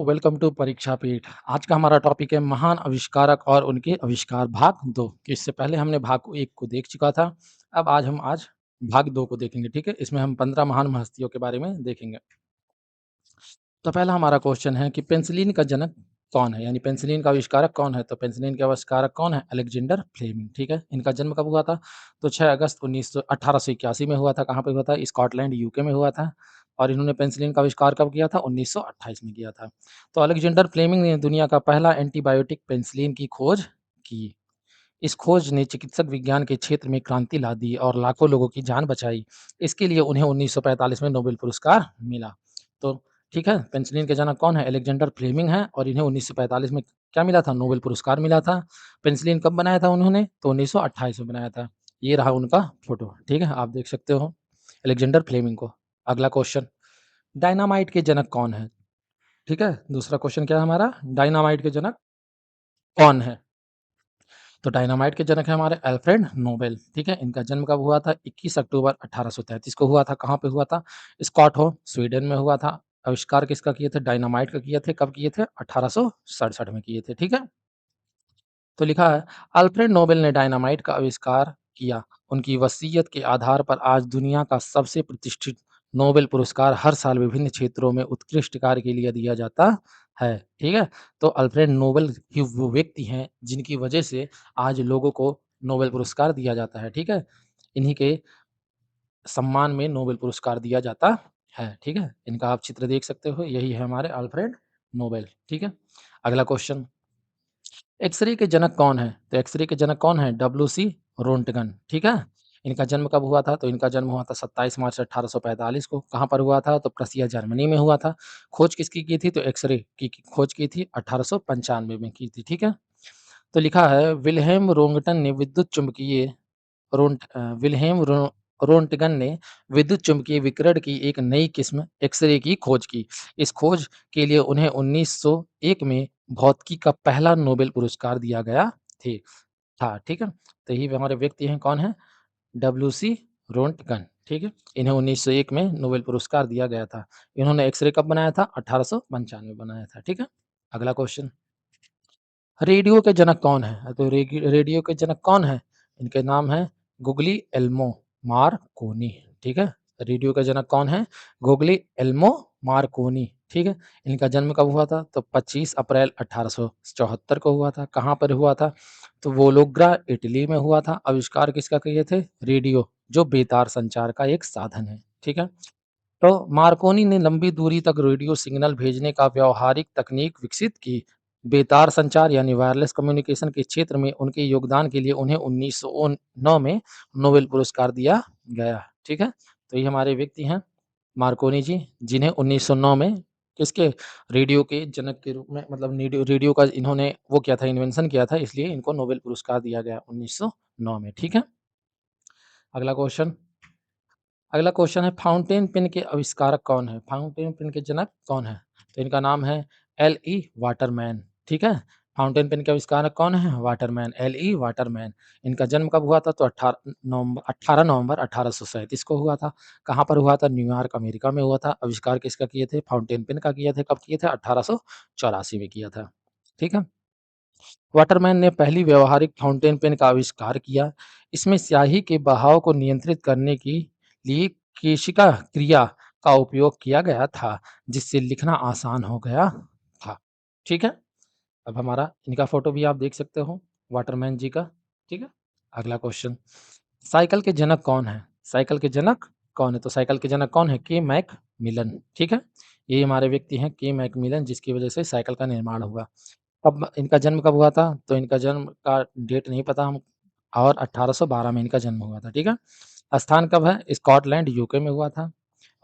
Welcome to परीक्षा पीठ। आज का हमारा टॉपिक है महान आविष्कारक और उनके आविष्कार भाग 2। तो इससे पहले हमने भाग 1 को देख चुका था। अब आज भाग 2 को देखेंगे, ठीक है? इसमें हम 15 महान हस्तियों के बारे में देखेंगे। तो पहला हमारा क्वेश्चन है कि पेनिसिलिन का जनक कौन है? यानी पेनिसिलिन का आविष्कारक कौन है? तो पेनिसिलिन के आविष्कारक कौन है? अलेक्जेंडर फ्लेमिंग, ठीक है? इनका जन्म कब हुआ था? तो 6 अगस्त 1881 में हुआ था। कहाँ पे हुआ था? स्कॉटलैंड, यूके में हुआ था। और इन्होंने पेनिसिलिन का आविष्कार कब किया था? 1928 में किया था। तो अलेक्जेंडर फ्लेमिंग ने दुनिया का पहला एंटीबायोटिक पेनिसिलिन की खोज की। इस खोज ने चिकित्सक विज्ञान के क्षेत्र में क्रांति ला दी और लाखों लोगों की जान बचाई। इसके लिए उन्हें 1945 में नोबेल पुरस्कार मिला। तो ठीक है, पेनिसिलिन के जनक कौन है? अलेक्जेंडर फ्लेमिंग है और इन्हें 1945 में क्या मिला था? नोबेल पुरस्कार मिला था। पेनिसिलिन कब बनाया था उन्होंने? तो 1928 में बनाया था। ये रहा उनका फोटो, ठीक है? आप देख सकते हो अलेक्जेंडर फ्लेमिंग को। अगला क्वेश्चन, डायनामाइट के जनक कौन है? ठीक है, दूसरा क्वेश्चन क्या है हमारा? डायनामाइट के जनक कौन है? तो डायनामाइट के जनक हैं हमारे अल्फ्रेड नोबेल, ठीक है? इनका जन्म कब हुआ था? 21 अक्टूबर 1833 को हुआ था। कहाँ पे हुआ था? स्कॉटहोम, स्वीडन में हुआ था। आविष्कार किसका किए थे? डायनामाइट का किए थे। कब किए थे? 1867 में किए थे, ठीक है? तो लिखा है, अल्फ्रेड नोबेल ने डायनामाइट का आविष्कार किया। उनकी वसीयत के आधार पर आज दुनिया का सबसे प्रतिष्ठित नोबेल पुरस्कार हर साल विभिन्न क्षेत्रों में उत्कृष्ट कार्य के लिए दिया जाता है, ठीक है? तो अल्फ्रेड नोबेल ही वो व्यक्ति हैं जिनकी वजह से आज लोगों को नोबेल पुरस्कार दिया जाता है, ठीक है? इन्हीं के सम्मान में नोबेल पुरस्कार दिया जाता है, ठीक है? इनका आप चित्र देख सकते हो, यही है हमारे अल्फ्रेड नोबेल, ठीक है? अगला क्वेश्चन, एक्स-रे के जनक कौन हैं? तो एक्स-रे के जनक कौन हैं? डब्ल्यू.सी. रोंटगन, ठीक है? इनका जन्म कब हुआ था? तो इनका जन्म हुआ था 27 मार्च 1845 को। कहाँ पर हुआ था? तो प्रेसिया, जर्मनी में हुआ था। खोज किसकी की थी? तो एक्स-रे की खोज की थी 1895 में की थी, ठीक है? तो लिखा है, विल्हेम रोंगटन ने विद्युत चुम्बकीय विल्हेम रोंटगन ने विद्युत चुम्बकीय विकिरण की एक नई किस्म एक्स-रे की खोज की। इस खोज के लिए उन्हें 1901 में भौतिकी का पहला नोबेल पुरस्कार दिया गया थे था, ठीक है? तो यही हमारे व्यक्ति हैं, कौन हैं? डब्ल्यू.सी. रोंटगन, ठीक है? इन्हें 1901 में नोबेल पुरस्कार दिया गया था। इन्होंने एक्स-रे कब बनाया था? 1895 में बनाया था, ठीक है? अगला क्वेश्चन, रेडियो के जनक कौन हैं? तो रेडियो के जनक कौन हैं? इनके नाम हैं गुग्लिएल्मो मार्कोनी, ठीक है? रेडियो का जनक कौन है? गुग्लिएल्मो मार्कोनी, ठीक है? इनका जन्म कब हुआ था? तो 25 अप्रैल 1874 को हुआ था। कहाँ पर हुआ था? तो वोलोग्रा, इटली में हुआ था। आविष्कार किसका किए थे? रेडियो, जो बेतार संचार का एक साधन है, ठीक है? तो मार्कोनी ने लंबी दूरी तक रेडियो सिग्नल भेजने का व्यावहारिक तकनीक विकसित की। बेतार संचार यानी वायरलेस कम्युनिकेशन के क्षेत्र में उनके योगदान के लिए उन्हें 1909 में नोबेल पुरस्कार दिया गया, ठीक है? तो ये हमारे व्यक्ति हैं मार्कोनी जी, जिन्हें 1909 में किसके रेडियो के जनक के रूप में, मतलब रेडियो रेडियो का इन्होंने वो किया था, इन्वेंशन किया था, इसलिए इनको नोबेल पुरस्कार दिया गया 1909 में, ठीक है? अगला क्वेश्चन, अगला क्वेश्चन है, फाउंटेन पेन के आविष्कारक कौन है? फाउंटेन पेन के जनक कौन है? तो इनका नाम है एल.ई. वाटरमैन, ठीक है? फाउंटेन पेन के आविष्कारक कौन है? Waterman, LE. वाटरमैन। इनका जन्म कब हुआ था? तो 18 नवंबर 1837 को हुआ था। कहाँ पर हुआ था? न्यूयॉर्क, अमेरिका में हुआ था। आविष्कार किसका किए थे? फाउंटेन पेन का किए थे। कब किए थे? 1884 में किया था, ठीक है? वाटरमैन ने पहली व्यावहारिक फाउंटेन पेन का आविष्कार किया। इसमें स्याही के बहाव को नियंत्रित करने के लिए केशिका क्रिया का उपयोग किया गया था, जिससे लिखना आसान हो गया था, ठीक है? अब हमारा इनका फोटो भी आप देख सकते हो, वाटरमैन जी का, ठीक है? अगला क्वेश्चन, साइकिल के जनक कौन है? साइकिल के जनक कौन है? तो साइकिल के जनक कौन है? के मैकमिलन, ठीक है? ये हमारे व्यक्ति हैं के मैकमिलन, जिसकी वजह से साइकिल का निर्माण हुआ। अब इनका जन्म कब हुआ था? तो इनका जन्म का डेट नहीं पता हम, और 1812 में इनका जन्म हुआ था, ठीक है? स्थान कब है? स्कॉटलैंड, यूके में हुआ था।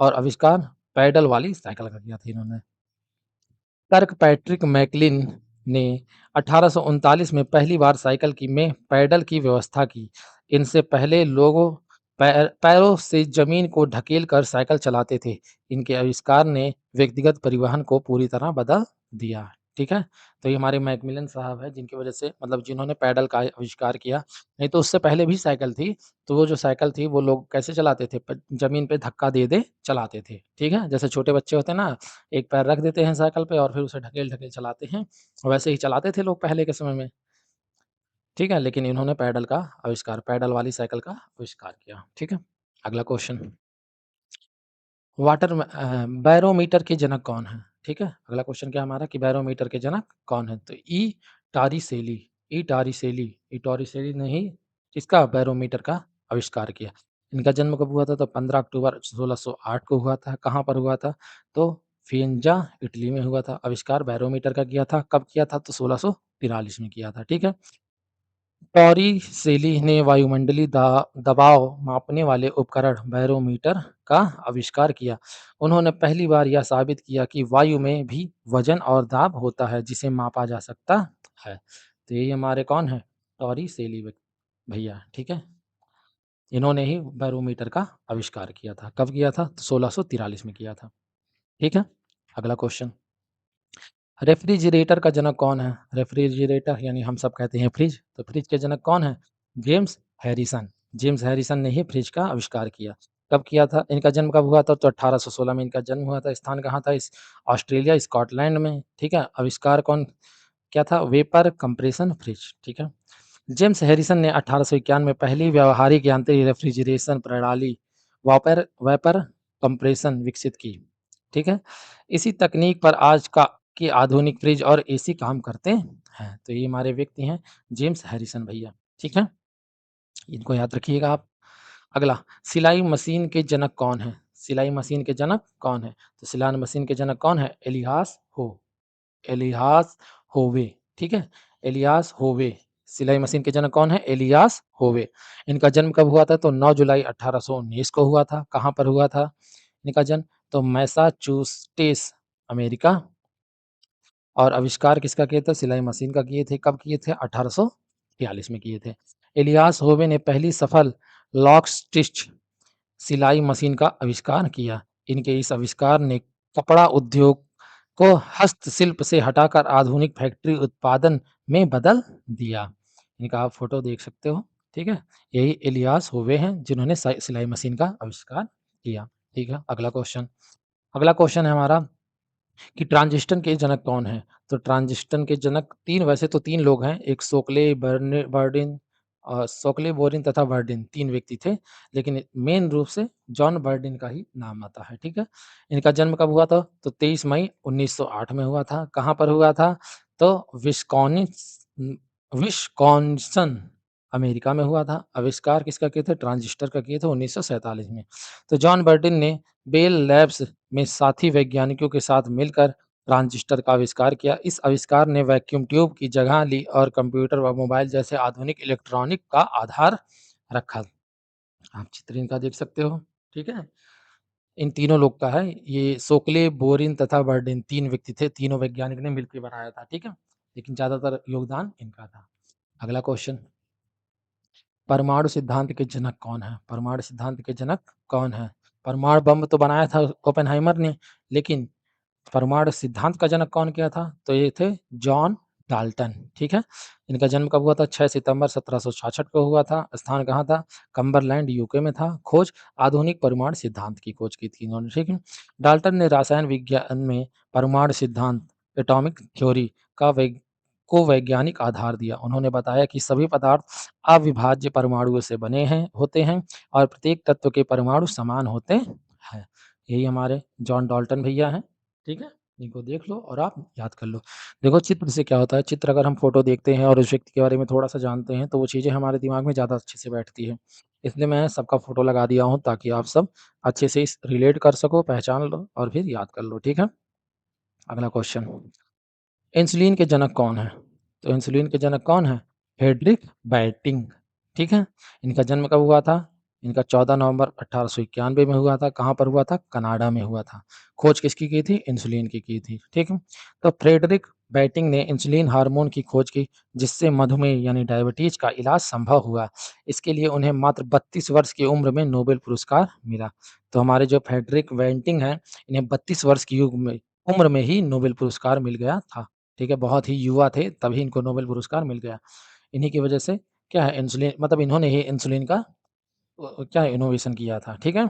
और आविष्कार पैडल वाली साइकिल का किया था इन्होंने। कर्कपैट्रिक मैकलिन ने 1839 में पहली बार साइकिल की में पैडल की व्यवस्था की। इनसे पहले लोगों पैरों से जमीन को ढकेल कर साइकिल चलाते थे। इनके आविष्कार ने व्यक्तिगत परिवहन को पूरी तरह बदल दिया। ठीक है? तो ये हमारे मैकमिलन साहब हैं जिनकी वज़ह से मतलब जिन्होंने पैडल का आविष्कार किया। नहीं तो उससे पहले भी साइकिल थी, तो वो जो साइकिल थी वो लोग कैसे चलाते थे? ज़मीन पे धक्का दे-दे चलाते थे, ठीक है? जैसे छोटे बच्चे होते हैं ना, एक पैर रख देते हैं साइकिल पे और फिर उसे ढकेल-ढकेल चलाते हैं, वैसे ही चलाते थे लोग पहले के समय में, ठीक है? लेकिन इन्होंने पैडल वाली साइकिल का आविष्कार किया, ठीक है? अगला क्वेश्चन बैरोमीटर के जनक कौन हैं? ठीक है? अगला क्वेश्चन क्या है हमारा कि बैरोमीटर के जनक कौन हैं? तो टारिसेली ई टॉरिसेली ने ही किसका बैरोमीटर का आविष्कार किया। इनका जन्म कब हुआ था? तो 15 अक्टूबर 1608 को हुआ था। कहाँ पर हुआ था? तो फिरेंजा, इटली में हुआ था। आविष्कार बैरोमीटर का किया था। कब किया था? तो 1643 में किया था। ठीक है? टॉरिसेली ने वायुमंडलीय दबाव मापने वाले उपकरण बैरोमीटर का आविष्कार किया। उन्होंने पहली बार यह साबित किया कि वायु में भी वजन और दाब होता है जिसे मापा जा सकता है। तो ये हमारे कौन है? टॉरिसेली भैया, ठीक है? इन्होंने ही बैरोमीटर का आविष्कार किया था। कब किया था? तो 1643 में किया था। ठीक है? अगला क्वेश्चन रेफ्रिजरेटर का जनक कौन है? रेफ्रिजरेटर यानी हम सब कहते हैं फ्रिज, तो फ्रिज के जनक कौन है? James Harrison. जेम्स हैरिसन ने ही फ्रिज का आविष्कार किया। कब किया था? इनका जन्म कब हुआ था? तो 1816 में इनका जन्म हुआ था। स्थान कहाँ था? इस ऑस्ट्रेलिया, स्कॉटलैंड में, ठीक है? आविष्कार कौन क्या था? वेपर कंप्रेशन फ्रिज, ठीक है? जेम्स हैरिसन ने 1851 में पहली व्यावहारिक यांत्रिक रेफ्रिजरेशन प्रणाली वापर वेपर कंप्रेशन विकसित की, ठीक है? इसी तकनीक पर आज का के आधुनिक फ्रिज और एसी काम करते हैं। तो ये हमारे व्यक्ति हैं जेम्स हैरिसन भैया, ठीक है? इनको याद रखिएगा आप। अगला सिलाई मशीन के जनक कौन हैं? सिलाई मशीन के जनक कौन हैं? तो सिलाई मशीन के जनक कौन है? एलियास होवे, ठीक है? एलियास होवे, सिलाई मशीन के जनक कौन है? एलियास होवे। इनका जन्म कब हुआ था? तो 9 जुलाई 1819 को हुआ था। कहाँ पर हुआ था इनका जन्म? तो मैसाचुसेट्स, अमेरिका। और आविष्कार किसका किए थे? सिलाई मशीन का किए थे। कब किए थे? 1842 में किए थे। एलियास होवे ने पहली सफल लॉक स्टिच सिलाई मशीन का आविष्कार किया। इनके इस आविष्कार ने कपड़ा उद्योग को हस्तशिल्प से हटाकर आधुनिक फैक्ट्री उत्पादन में बदल दिया। इनका आप फ़ोटो देख सकते हो, ठीक है? यही इलियास होवे हैं जिन्होंने सिलाई मशीन का आविष्कार किया, ठीक है? अगला क्वेश्चन है हमारा कि ट्रांजिस्टर के जनक कौन हैं? तो ट्रांजिस्टर के जनक 3 वैसे तो 3 लोग हैं, एक सोकले, बोरिन तथा बर्डिन 3 व्यक्ति थे, लेकिन मेन रूप से जॉन बर्डिन का ही नाम आता है, ठीक है? इनका जन्म कब हुआ था? तो 23 मई 1908 में हुआ था। कहाँ पर हुआ था? तो विस्कॉन्सिन, अमेरिका में हुआ था। आविष्कार किसका किए थे? ट्रांजिस्टर का किए थे 1947 में। तो जॉन बर्डिन ने बेल लैब्स में साथी वैज्ञानिकों के साथ मिलकर ट्रांजिस्टर का आविष्कार किया। इस आविष्कार ने वैक्यूम ट्यूब की जगह ली और कंप्यूटर व मोबाइल जैसे आधुनिक इलेक्ट्रॉनिक का आधार रखा। आप चित्र इनका देख सकते हो, ठीक है? इन तीनों लोग का है, ये सोकले, बोरिन तथा बर्डिन 3 व्यक्ति थे, तीनों वैज्ञानिक ने मिलके बनाया था, ठीक है? लेकिन ज़्यादातर योगदान इनका था। अगला क्वेश्चन परमाणु सिद्धांत के जनक कौन हैं? परमाणु सिद्धांत के जनक कौन हैं? परमाणु बम तो बनाया था ओपेनहाइमर ने, लेकिन परमाणु सिद्धांत का जनक कौन किया था? तो ये थे जॉन डाल्टन, ठीक है? इनका जन्म कब हुआ था? 6 सितंबर 1766 को हुआ था। स्थान कहाँ था? कम्बरलैंड, यूके में था। खोज आधुनिक परमाणु सिद्धांत की खोज की थी इन्होंने, ठीक है? डाल्टन ने रसायन विज्ञान में परमाणु सिद्धांत, एटॉमिक थ्योरी का वैज्ञानिक आधार दिया। उन्होंने बताया कि सभी पदार्थ अविभाज्य परमाणुओं से बने होते हैं और प्रत्येक तत्व के परमाणु समान होते हैं। यही हमारे जॉन डाल्टन भैया हैं, ठीक है? इनको देख लो और आप याद कर लो। देखो चित्र से क्या होता है, चित्र अगर हम फ़ोटो देखते हैं और उस व्यक्ति के बारे में थोड़ा-सा जानते हैं, तो वो चीज़ें हमारे दिमाग में ज़्यादा अच्छे से बैठती है। इसलिए मैं सबका फ़ोटो लगा दिया हूँ ताकि आप सब अच्छे से इस रिलेट कर सको, पहचान लो और फिर याद कर लो, ठीक है? अगला क्वेश्चन इंसुलिन के जनक कौन हैं? तो इंसुलिन के जनक कौन हैं? फ्रेडरिक बैटिंग, ठीक है? इनका जन्म कब हुआ था? इनका 14 नवंबर 1891 में हुआ था। कहाँ पर हुआ था? कनाडा में हुआ था। खोज किसकी की थी? इंसुलिन की थी, ठीक है? तो फ्रेडरिक बैटिंग ने इंसुलिन हार्मोन की खोज की, जिससे मधुमेह यानी डायबिटीज़ का इलाज संभव हुआ। इसके लिए उन्हें मात्र 32 वर्ष की उम्र में नोबेल पुरस्कार मिला। तो हमारे जो फ्रेडरिक बैटिंग हैं, इन्हें 32 वर्ष की उम्र में ही नोबेल पुरस्कार मिल गया था। ठीक है? बहुत ही युवा थे तभी इनको नोबेल पुरस्कार मिल गया। इन्हीं की वजह से क्या है इंसुलिन मतलब इन्होंने ही इंसुलिन का क्या इनोवेशन किया था, ठीक है?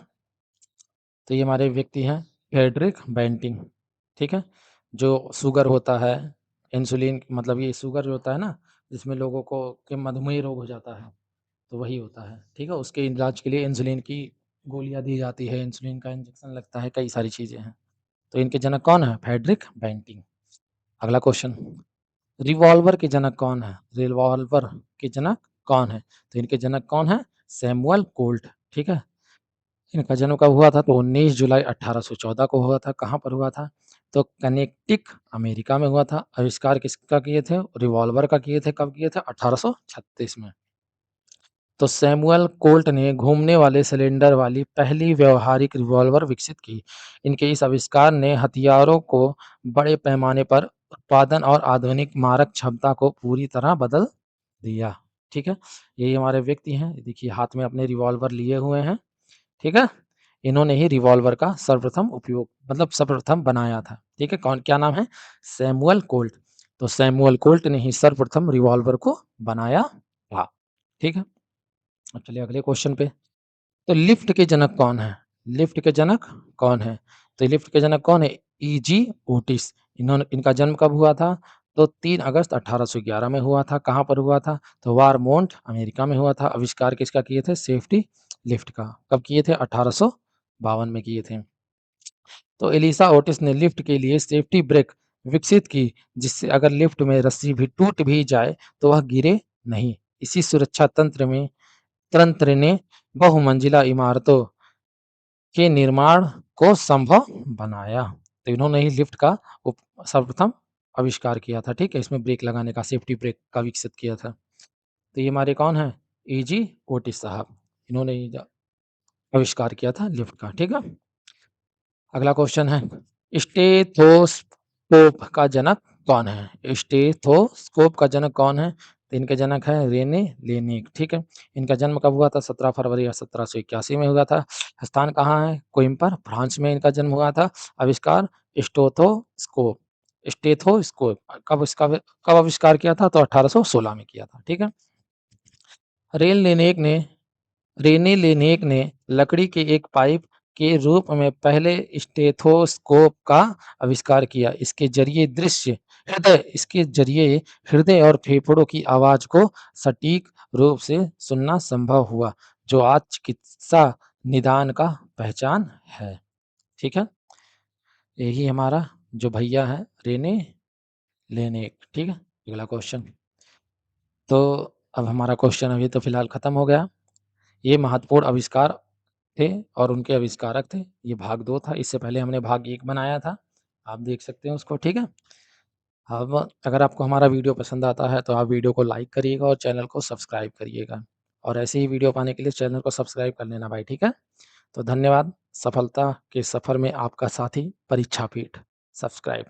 तो ये हमारे व्यक्ति हैं फ्रेडरिक बैंटिंग, ठीक है? जो शुगर होता है, इंसुलिन मतलब ये शुगर जो होता है ना, जिसमें लोगों को कि मधुमेह रोग हो जाता है, तो वही होता है, ठीक है? उसके इलाज के लिए इंसुलिन की गोलियाँ दी जाती है, इंसुलिन का इंजेक्शन लगता है, कई सारी चीज़ें हैं। तो इनके जनक कौन है? Frederick Banting. अगला क्वेश्चन, रिवॉल्वर के जनक कौन है? रिवॉल्वर के जनक कौन है? तो इनके जनक कौन है? सैमुअल कोल्ट, ठीक है? इनका जन्म कब हुआ था? तो 19 जुलाई 1814 को हुआ था। कहाँ पर हुआ था? तो कनेक्टिक अमेरिका में हुआ था। आविष्कार किसका किए थे? रिवॉल्वर का किए थे। कब किए थे? 1836 में। तो सैमुअल कोल्ट ने घूमने वाले सिलेंडर वाली पहली व्यावहारिक रिवॉल्वर विकसित की। इनके इस आविष्कार ने हथियारों को बड़े पैमाने पर उत्पादन और आधुनिक मारक क्षमता को पूरी तरह बदल दिया। ठीक है? यही हमारे व्यक्ति हैं। देखिए हाथ में अपने रिवॉल्वर लिए हुए हैं। ठीक है? इन्होंने ही रिवॉल्वर का सर्वप्रथम उपयोग मतलब सर्वप्रथम बनाया था। ठीक है? कौन क्या नाम है? Samuel Colt. तो सैमुअल कोल्ट ने ही सर्वप्रथम रिवॉल्वर को बनाया था। ठीक है? अब चलिए अगले क्वेश्चन पे। तो लिफ्ट के जनक कौन है? लिफ्ट के जनक कौन है? तो लिफ्ट के जनक कौन है? Easy Otis. इनका जन्म कब हुआ था? तो 3 अगस्त 1811 में हुआ था। कहाँ पर हुआ था? तो वारमोंट अमेरिका में हुआ था। आविष्कार किसका किए थे? सेफ्टी लिफ्ट का। कब किए थे? 1852 में किए थे। तो एलिसा ओटिस ने लिफ्ट के लिए सेफ्टी ब्रेक विकसित की, जिससे अगर लिफ्ट में रस्सी भी टूट भी जाए तो वह गिरे नहीं। इसी सुरक्षा तंत्र ने बहुमंजिला इमारतों के निर्माण को संभव बनाया। तो इन्होंने ही लिफ्ट का उप सर्वप्रथम आविष्कार किया था, ठीक है? इसमें ब्रेक लगाने का, सेफ्टी ब्रेक का विकसित किया था। तो ये हमारे कौन हैं? ईजी ओटिस साहब। इन्होंने ही आविष्कार किया था लिफ्ट का, ठीक है? अगला क्वेश्चन है, स्टेथोस्कोप का जनक कौन है? स्टेथोस्कोप का जनक कौन है? तो इनके जनक हैं रेने लेनिक, ठीक है? इनका जन्म कब हुआ था? 17 फरवरी 1781 में हुआ था। स्थान कहाँ है? कोइम्बर, फ्रांस में इनका जन्म हुआ था। आविष्कार स्टेथोस्कोप स्टेथोस्कोप कब आविष्कार किया था? तो 1816 में किया था, ठीक है? रेल लेनेक ने रेने लेनेक ने लकड़ी के एक पाइप के रूप में पहले स्टेथोस्कोप का आविष्कार किया। इसके जरिए हृदय और फेफड़ों की आवाज को सटीक रूप से सुनना संभव हुआ, जो आज चिकित्सा निदान का पहचान है। ठीक है? यही हमारा जो भैया है रेने लेनेक, ठीक है? अगला क्वेश्चन। तो अब हमारा क्वेश्चन अभी तो फिलहाल खत्म हो गया। ये महत्वपूर्ण आविष्कार थे और उनके आविष्कारक थे। ये भाग 2 था, इससे पहले हमने भाग 1 बनाया था। आप देख सकते हैं उसको, ठीक है? अब अगर आपको हमारा वीडियो पसंद आता है, तो आप वीडियो को लाइक करिएगा और चैनल को सब्सक्राइब करिएगा। और ऐसे ही वीडियो पाने के लिए चैनल को सब्सक्राइब कर लेना भाई, ठीक है? तो धन्यवाद। सफलता के सफ़र में आपका साथी परीक्षा पीठ। सब्सक्राइब।